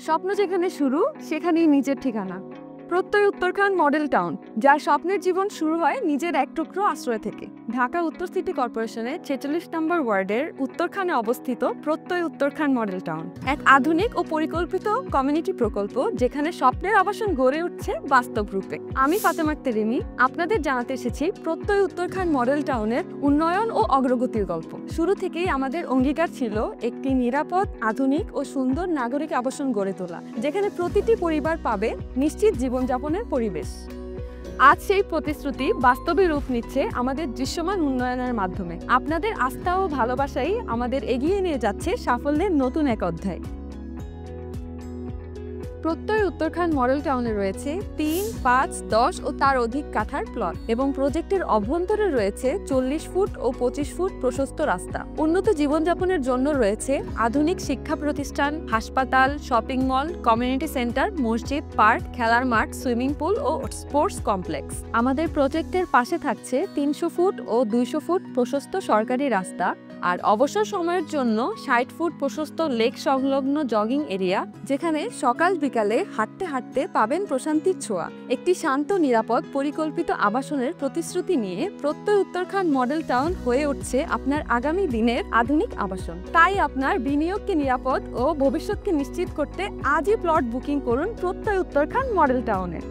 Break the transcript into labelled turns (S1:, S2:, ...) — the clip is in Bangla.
S1: স্বপ্ন যেখানে শুরু সেখানেই নিজের ঠিকানা। প্রত্যয় উত্তরখান মডেল টাউন, যার স্বপ্নের জীবন শুরু হয় নিজের এক টুকরো আশ্রয় থেকে। ঢাকা উত্তর সিটি কর্পোরেশনের 46 নম্বর ওয়ার্ডের উত্তরখানে অবস্থিত প্রত্যয় উত্তরখান মডেল টাউন এক আধুনিক ও পরিকল্পিত কমিউনিটি প্রকল্প, যেখানে স্বপ্নের আবাসন গড়ে উঠছে বাস্তব রূপে। আমি ফাতেমা আক্তার রিমি আপনাদের জানাতে এসেছি প্রত্যয় উত্তরখান মডেল টাউনের উন্নয়ন ও অগ্রগতির গল্প। শুরু থেকেই আমাদের অঙ্গীকার ছিল একটি নিরাপদ, আধুনিক ও সুন্দর নাগরিক আবাসন গড়ে তোলা, যেখানে প্রতিটি পরিবার পাবে নিশ্চিত জীবনযাপনের পরিবেশ। আজ সেই প্রতিশ্রুতি বাস্তবে রূপ নিচ্ছে আমাদের দৃশ্যমান উন্নয়নের মাধ্যমে। আপনাদের আস্থা ও ভালোবাসাই আমাদের এগিয়ে নিয়ে যাচ্ছে সাফল্যের নতুন এক অধ্যায়। প্রত্যয় উত্তরখান মডেল টাউনে রয়েছে 3, 5, 10 ও তার অধিক কাঠার প্লট এবং প্রজেক্টের অভ্যন্তরে রয়েছে 40 ফুট ও 25 ফুট প্রশস্ত রাস্তা। উন্নত জীবনযাপনের জন্য রয়েছে আধুনিক শিক্ষা প্রতিষ্ঠান, হাসপাতাল, শপিং মল, কমিউনিটি সেন্টার, মসজিদ, পার্ক, খেলার মাঠ, সুইমিং পুল ও স্পোর্টস কমপ্লেক্স। আমাদের প্রজেক্টের পাশে থাকছে 300 ফুট ও 200 ফুট প্রশস্ত সরকারি রাস্তা আর অবসর সময়ের জন্য 60 ফুট প্রশস্ত লেক সংলগ্ন জগিং এরিয়া, যেখানে সকাল বিকালে হাঁটতে হাঁটতে পাবেন প্রশান্তির ছোঁয়া। একটি শান্ত, নিরাপদ, পরিকল্পিত আবাসনের প্রতিশ্রুতি নিয়ে প্রত্যয় উত্তরখান মডেল টাউন হয়ে উঠছে আপনার আগামী দিনের আধুনিক আবাসন। তাই আপনার বিনিয়োগকে নিরাপদ ও ভবিষ্যৎকে নিশ্চিত করতে আজই প্লট বুকিং করুন প্রত্যয় উত্তরখান মডেল টাউনে।